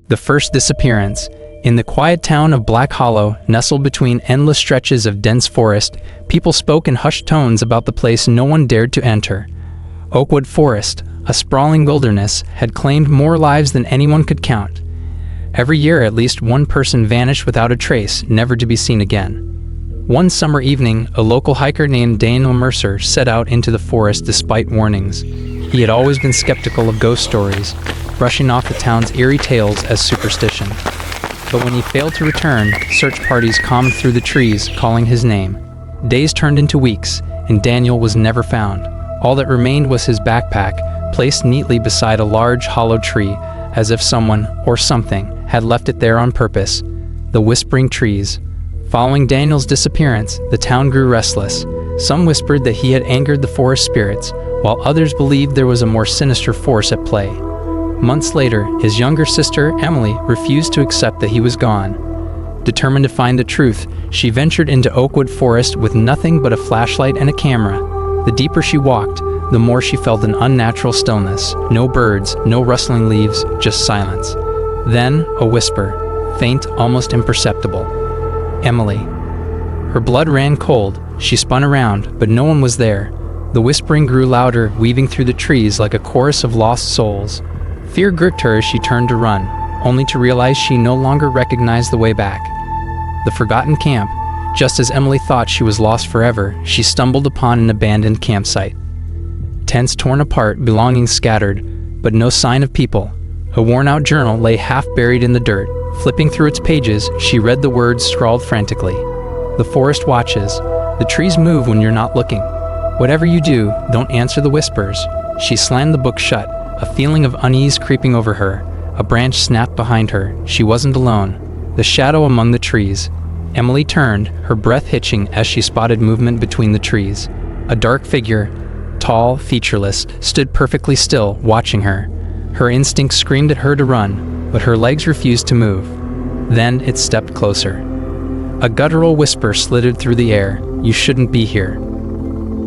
The first disappearance. In the quiet town of Black Hollow, nestled between endless stretches of dense forest, people spoke in hushed tones about the place no one dared to enter. Oakwood Forest, a sprawling wilderness, had claimed more lives than anyone could count. Every year, at least one person vanished without a trace, never to be seen again. One summer evening, a local hiker named Daniel Mercer set out into the forest despite warnings. He had always been skeptical of ghost stories, brushing off the town's eerie tales as superstition. But when he failed to return, search parties combed through the trees, calling his name. Days turned into weeks, and Daniel was never found. All that remained was his backpack, placed neatly beside a large hollow tree, as if someone, or something, had left it there on purpose. The whispering trees. Following Daniel's disappearance, the town grew restless. Some whispered that he had angered the forest spirits, while others believed there was a more sinister force at play. Months later, his younger sister, Emily, refused to accept that he was gone. Determined to find the truth, she ventured into Oakwood Forest with nothing but a flashlight and a camera. The deeper she walked, the more she felt an unnatural stillness. No birds, no rustling leaves, just silence. Then, a whisper, faint, almost imperceptible. Emily. Her blood ran cold. She spun around, but no one was there. The whispering grew louder, weaving through the trees like a chorus of lost souls. Fear gripped her as she turned to run, only to realize she no longer recognized the way back. The forgotten camp. Just as Emily thought she was lost forever, she stumbled upon an abandoned campsite. Tents torn apart, belongings scattered, but no sign of people. A worn-out journal lay half-buried in the dirt. Flipping through its pages, she read the words scrawled frantically. The forest watches. The trees move when you're not looking. Whatever you do, don't answer the whispers. She slammed the book shut, a feeling of unease creeping over her. A branch snapped behind her. She wasn't alone. The shadow among the trees. Emily turned, her breath hitching as she spotted movement between the trees. A dark figure, tall, featureless, stood perfectly still, watching her. Her instincts screamed at her to run, but her legs refused to move. Then it stepped closer. A guttural whisper slithered through the air. You shouldn't be here.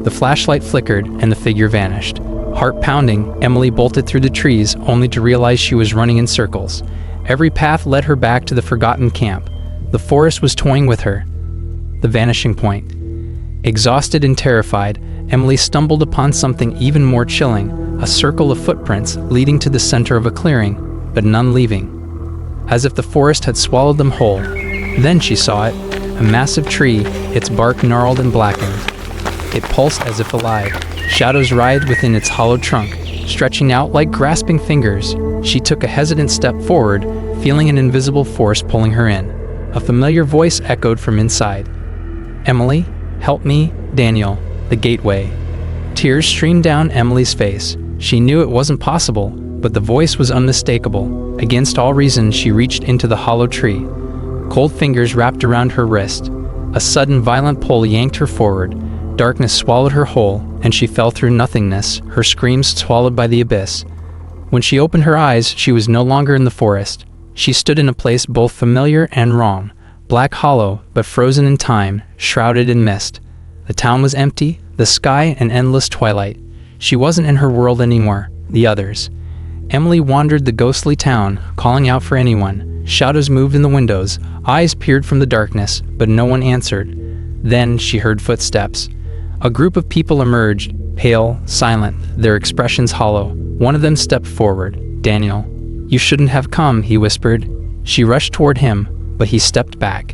The flashlight flickered, and the figure vanished. Heart pounding, Emily bolted through the trees, only to realize she was running in circles. Every path led her back to the forgotten camp. The forest was toying with her. The vanishing point. Exhausted and terrified, Emily stumbled upon something even more chilling, a circle of footprints leading to the center of a clearing, but none leaving. As if the forest had swallowed them whole. Then she saw it, a massive tree, its bark gnarled and blackened. It pulsed as if alive. Shadows writhed within its hollow trunk, stretching out like grasping fingers. She took a hesitant step forward, feeling an invisible force pulling her in. A familiar voice echoed from inside. Emily, help me, Daniel, the gateway. Tears streamed down Emily's face. She knew it wasn't possible, but the voice was unmistakable. Against all reason, she reached into the hollow tree. Cold fingers wrapped around her wrist. A sudden violent pull yanked her forward. Darkness swallowed her whole, and she fell through nothingness, her screams swallowed by the abyss. When she opened her eyes, she was no longer in the forest. She stood in a place both familiar and wrong. Black Hollow, but frozen in time, shrouded in mist. The town was empty, the sky an endless twilight. She wasn't in her world anymore, the others. Emily wandered the ghostly town, calling out for anyone. Shadows moved in the windows, eyes peered from the darkness, but no one answered. Then she heard footsteps. A group of people emerged, pale, silent, their expressions hollow. One of them stepped forward. Daniel. You shouldn't have come, he whispered. She rushed toward him, but he stepped back.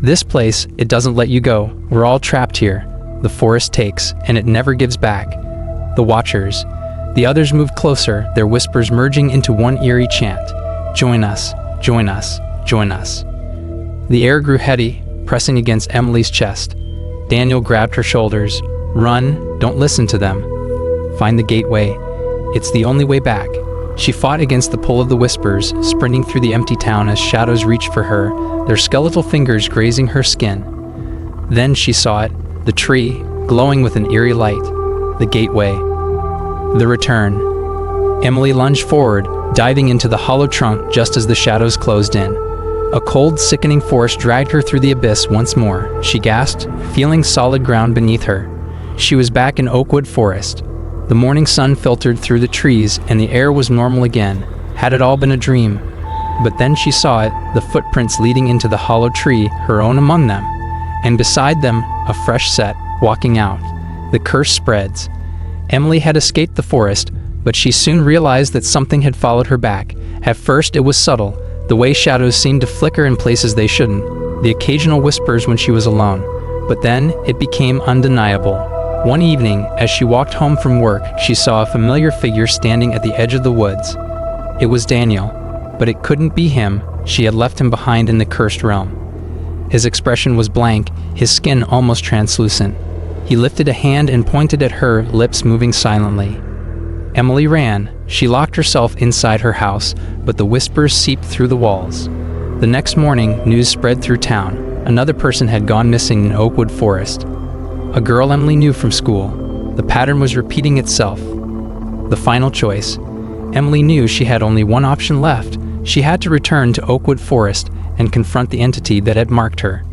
This place, it doesn't let you go. We're all trapped here. The forest takes, and it never gives back. The Watchers. The others moved closer, their whispers merging into one eerie chant. Join us, join us, join us. The air grew heady, pressing against Emily's chest. Daniel grabbed her shoulders. Run, don't listen to them. Find the gateway. It's the only way back. She fought against the pull of the whispers, sprinting through the empty town as shadows reached for her, their skeletal fingers grazing her skin. Then she saw it, the tree, glowing with an eerie light. The gateway. The return. Emily lunged forward, diving into the hollow trunk just as the shadows closed in. A cold, sickening force dragged her through the abyss once more. She gasped, feeling solid ground beneath her. She was back in Oakwood Forest. The morning sun filtered through the trees, and the air was normal again. Had it all been a dream? But then she saw it, the footprints leading into the hollow tree, her own among them. And beside them, a fresh set, walking out. The curse spreads. Emily had escaped the forest, but she soon realized that something had followed her back. At first it was subtle, the way shadows seemed to flicker in places they shouldn't, the occasional whispers when she was alone. But then it became undeniable. One evening, as she walked home from work, she saw a familiar figure standing at the edge of the woods. It was Daniel, but it couldn't be him. She had left him behind in the cursed realm. His expression was blank, his skin almost translucent. He lifted a hand and pointed at her, lips moving silently. Emily ran. She locked herself inside her house, but the whispers seeped through the walls. The next morning, news spread through town. Another person had gone missing in Oakwood Forest. A girl Emily knew from school. The pattern was repeating itself. The final choice. Emily knew she had only one option left. She had to return to Oakwood Forest and confront the entity that had marked her.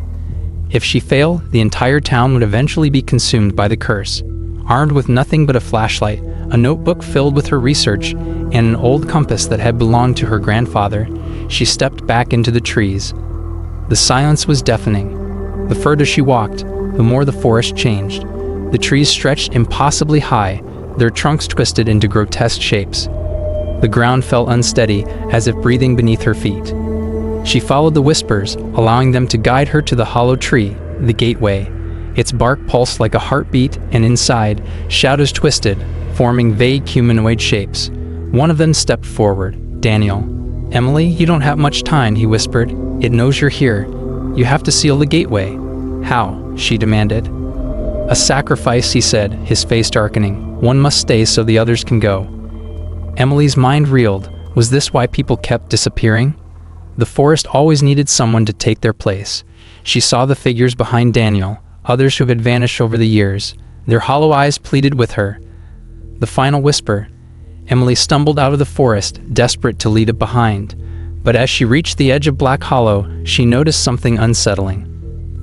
If she failed, the entire town would eventually be consumed by the curse. Armed with nothing but a flashlight, a notebook filled with her research, and an old compass that had belonged to her grandfather, she stepped back into the trees. The silence was deafening. The further she walked, the more the forest changed. The trees stretched impossibly high, their trunks twisted into grotesque shapes. The ground felt unsteady, as if breathing beneath her feet. She followed the whispers, allowing them to guide her to the hollow tree, the gateway. Its bark pulsed like a heartbeat, and inside, shadows twisted, forming vague humanoid shapes. One of them stepped forward. Daniel. "Emily, you don't have much time," he whispered. "It knows you're here. You have to seal the gateway." "How?" she demanded. "A sacrifice," he said, his face darkening. "One must stay so the others can go." Emily's mind reeled. Was this why people kept disappearing? The forest always needed someone to take their place. She saw the figures behind Daniel, others who had vanished over the years. Their hollow eyes pleaded with her. The final whisper. Emily stumbled out of the forest, desperate to leave it behind. But as she reached the edge of Black Hollow, she noticed something unsettling.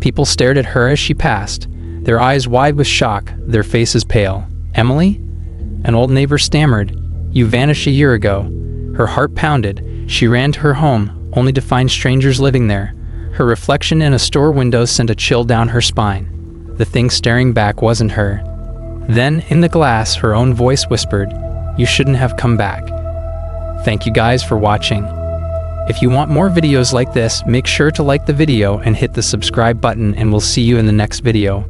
People stared at her as she passed, their eyes wide with shock, their faces pale. "Emily?" An old neighbor stammered. "You vanished a year ago." Her heart pounded. She ran to her home, only to find strangers living there. Her reflection in a store window sent a chill down her spine. The thing staring back wasn't her. Then, in the glass, her own voice whispered, "You shouldn't have come back." Thank you guys for watching. If you want more videos like this, make sure to like the video and hit the subscribe button, and we'll see you in the next video.